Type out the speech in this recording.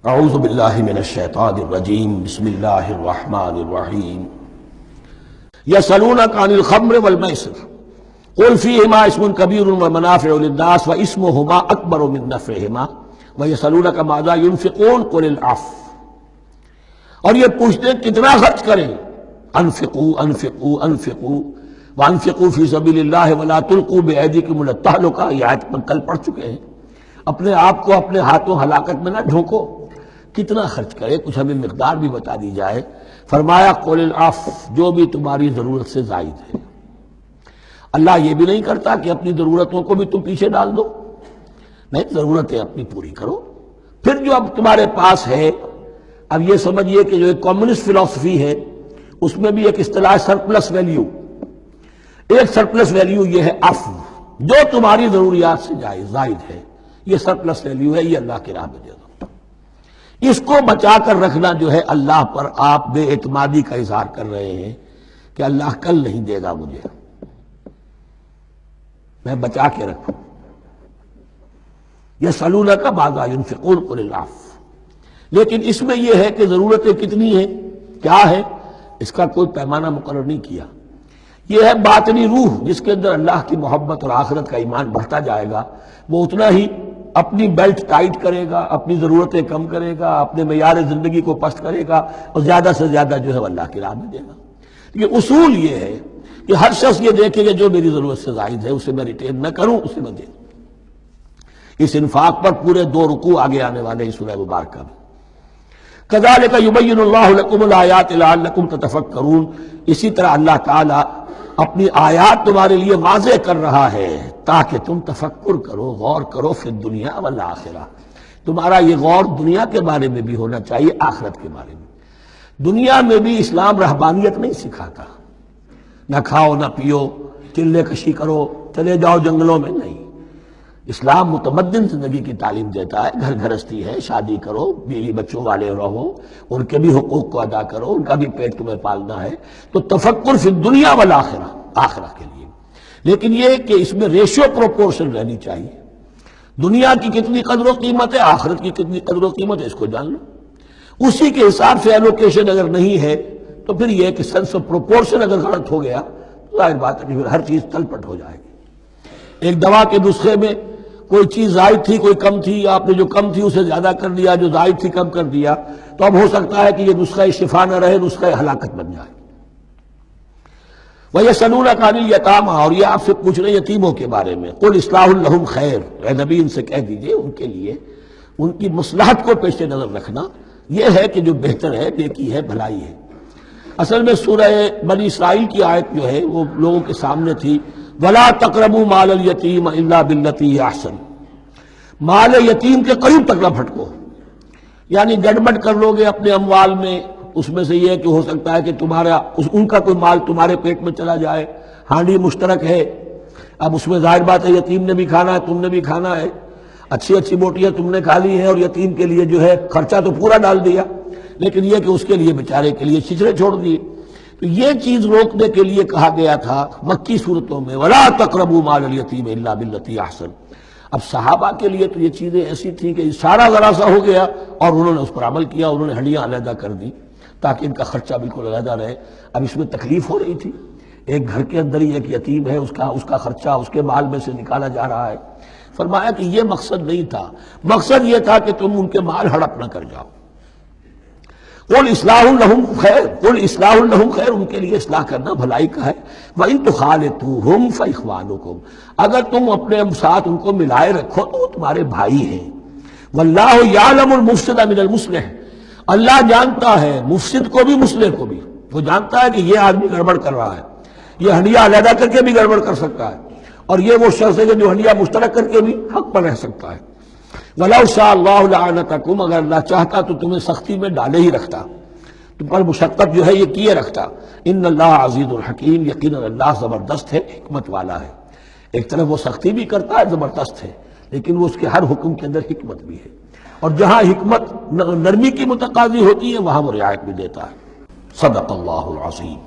اعوذ باللہ من الشیطان الرجیم بسم اللہ الرحمن الرحیم یسألونک عن الخمر والمیسر قل فیہما اسم کبیر ومنافع للناس واسمہما اکبر من نفعہما ویسألونک ماذا ينفقون قل العفو. اور یہ پوچھتے ہیں کتنا خرچ کریں، انفقوا انفقوا انفقوا وانفقوا فی سبیل اللہ ولا تلقوا بایدیکم الی التہلکہ، یہ آیت پر کل پڑھ چکے ہیں. اپنے آپ کو اپنے ہاتھوں ہلاکت میں نہ ڈھونکو. کتنا خرچ کرے، کچھ ہمیں مقدار بھی بتا دی جائے. فرمایا قول العفو، جو بھی تمہاری ضرورت سے زائد ہے. اللہ یہ بھی نہیں کرتا کہ اپنی ضرورتوں کو بھی تم پیچھے ڈال دو، نہیں، ضرورتیں اپنی پوری کرو. پھر جو اب تمہارے پاس ہے، اب یہ سمجھیے کہ جو ایک کمیونسٹ فلسفی ہے اس میں بھی ایک اصطلاح سرپلس ویلیو. ایک سرپلس ویلیو یہ ہے عفو، جو تمہاری ضروریات سے زائد ہے، یہ سرپلس ویلیو ہے، یہ اللہ کی راہ میں دے دو. اس کو بچا کر رکھنا جو ہے اللہ پر آپ بے اعتمادی کا اظہار کر رہے ہیں کہ اللہ کل نہیں دے گا مجھے، میں بچا کے رکھوں. یسألونک ماذا ينفقون قل العفو. لیکن اس میں یہ ہے کہ ضرورتیں کتنی ہیں، کیا ہے، اس کا کوئی پیمانہ مقرر نہیں کیا. یہ ہے باطنی روح، جس کے اندر اللہ کی محبت اور آخرت کا ایمان بڑھتا جائے گا، وہ اتنا ہی اپنی بیلٹ ٹائٹ کرے گا، اپنی ضرورتیں کم کرے گا، اپنے معیار زندگی کو پست کرے گا، اور زیادہ سے زیادہ جو ہے وہ اللہ کی راہ میں دے گا. یہ اصول یہ ہے کہ ہر شخص یہ دیکھے کہ جو میری ضرورت سے زائد ہے اسے میں ریٹین نہ کروں، اسے میں دے دوں. اس انفاق پر پورے 2 رکوع آگے آنے والے ہیں سورہ مبارکہ میں. کذالک یبین اللہ لکم الآیات لعلکم تتفکرون. اسی طرح اللہ تعالیٰ اپنی آیات تمہارے لیے واضح کر رہا ہے تاکہ تم تفکر کرو، غور کرو فی الدنیا والآخرہ. تمہارا یہ غور دنیا کے بارے میں بھی ہونا چاہیے، آخرت کے بارے میں. دنیا میں بھی اسلام رہبانیت نہیں سکھاتا، نہ کھاؤ نہ پیو، چلے کشی کرو، چلے جاؤ جنگلوں میں، نہیں. اسلام متمدن زندگی کی تعلیم دیتا ہے. گھر گھرستی ہے، شادی کرو، بیوی بچوں والے رہو، ان کے بھی حقوق کو ادا کرو، ان کا بھی پیٹ تمہیں پالنا ہے. تو تفکر فی الدنیا والآخرہ، آخرت کے لیے. لیکن یہ کہ اس میں ریشیو پروپورشن رہنی چاہیے. دنیا کی کتنی قدر و قیمت ہے، آخرت کی کتنی قدر و قیمت ہے، اس کو جان لو. اسی کے حساب سے ایلوکیشن اگر نہیں ہے تو پھر یہ کہ سینس آف پروپورشن اگر غلط ہو گیا تو ظاہر بات ہے کہ پھر ہر چیز تلپٹ ہو جائے گی. ایک دوا کے نسخے میں کوئی چیز زائد تھی، کوئی کم تھی، آپ نے جو کم تھی اسے زیادہ کر دیا، جو زائد تھی کم کر دیا، تو اب ہو سکتا ہے کہ یہ نسخہ شفا نہ رہے، نسخہ ہلاکت بن جائے. وَيَسْأَلُونَكَ عَنِ الْيَتَامَىٰ، اور یہ آپ سے پوچھ رہے ہیں یتیموں کے بارے میں. قُلْ إِصْلَاحٌ لَهُمْ خَيْرٌ، اے نبی ان سے کہہ دیجئے ان کے لیے ان کی مصلحت کو پیش نظر رکھنا یہ ہے کہ جو بہتر ہے، نیکی ہے، بھلائی ہے. اصل میں سورہ بنی اسرائیل کی آیت جو ہے وہ لوگوں کے سامنے تھی، وَلَا تَقْرَبُوا مَالَ الْيَتِيمِ إِلَّا بِالَّتِي هِيَ أَحْسَنُ. مال یتیم کے قریب تک نہ پھٹکو، یعنی گڑبڑ کر لو گے اپنے اموال میں. اس میں سے یہ کہ ہو سکتا ہے کہ تمہارا ان کا کوئی مال تمہارے پیٹ میں چلا جائے. ہانڈی مشترک ہے، اب اس میں ظاہر بات ہے یتیم نے بھی کھانا ہے، تم نے بھی کھانا ہے. اچھی اچھی بوٹیاں تم نے کھا لی ہیں اور یتیم کے لیے جو ہے خرچہ تو پورا ڈال دیا، لیکن یہ کہ اس کے لیے بیچارے کے لیے چھچڑے چھوڑ دیے. تو یہ چیز روکنے کے لیے کہا گیا تھا مکی صورتوں میں وَلَا تَقْرَبُوا مَالَ الْيَتِيمِ إِلَّا بِالَّتِي أَحْسَنُ. اب صحابہ کے لیے تو یہ چیزیں ایسی تھیں کہ اشارہ ذرا سا ہو گیا اور انہوں نے اس پر عمل کیا، انہوں نے ہڈیاں علیحدہ کر دی تاکہ ان کا خرچہ بالکل علیحدہ رہے. اب اس میں تکلیف ہو رہی تھی، ایک گھر کے اندر ہی ایک یتیم ہے، اس کا خرچہ اس کے مال میں سے نکالا جا رہا ہے. فرمایا کہ یہ مقصد نہیں تھا، مقصد یہ تھا کہ تم ان کے مال ہڑپ نہ کر جاؤ. قُلْ إِصْلَاحٌ لَهُمْ خَيْرٌ، قُلْ إِصْلَاحٌ لَهُمْ خَيْرٌ، ان کے لیے اصلاح کرنا بھلائی کا ہے. وَإِن تُخَالِطُوهُمْ فَإِخْوَانُكُمْ، اگر تم اپنے ساتھ ان کو ملائے رکھو تو وہ تمہارے بھائی ہیں. وَاللَّهُ يَعْلَمُ الْمُفْسِدَ مِنَ الْمُصْلِحِ، اللہ جانتا ہے مفسد کو بھی مصلح کو بھی. وہ جانتا ہے کہ یہ آدمی گڑبڑ کر رہا ہے، یہ ہنڈیا علیحدہ کر کے بھی گڑبڑ کر سکتا ہے، اور یہ وہ شخص ہے جو ہنڈیا مشترک کر کے بھی حق پر رہ سکتا ہے. وَلَوْ شَاءَ اللَّهُ لَعَنَتَكُمْ، اگر اللہ چاہتا تو تمہیں سختی میں ڈالے ہی رکھتا، تم پر مشقت جو ہے یہ کیے رکھتا. ان اللہ عزیز الحکیم، یقیناً اللہ زبردست ہے، حکمت والا ہے. ایک طرف وہ سختی بھی کرتا ہے، زبردست ہے، لیکن وہ اس کے ہر حکم کے اندر حکمت بھی ہے، اور جہاں حکمت نرمی کی متقاضی ہوتی ہے وہاں وہ رعایت بھی دیتا ہے. صدق اللہ العظیم.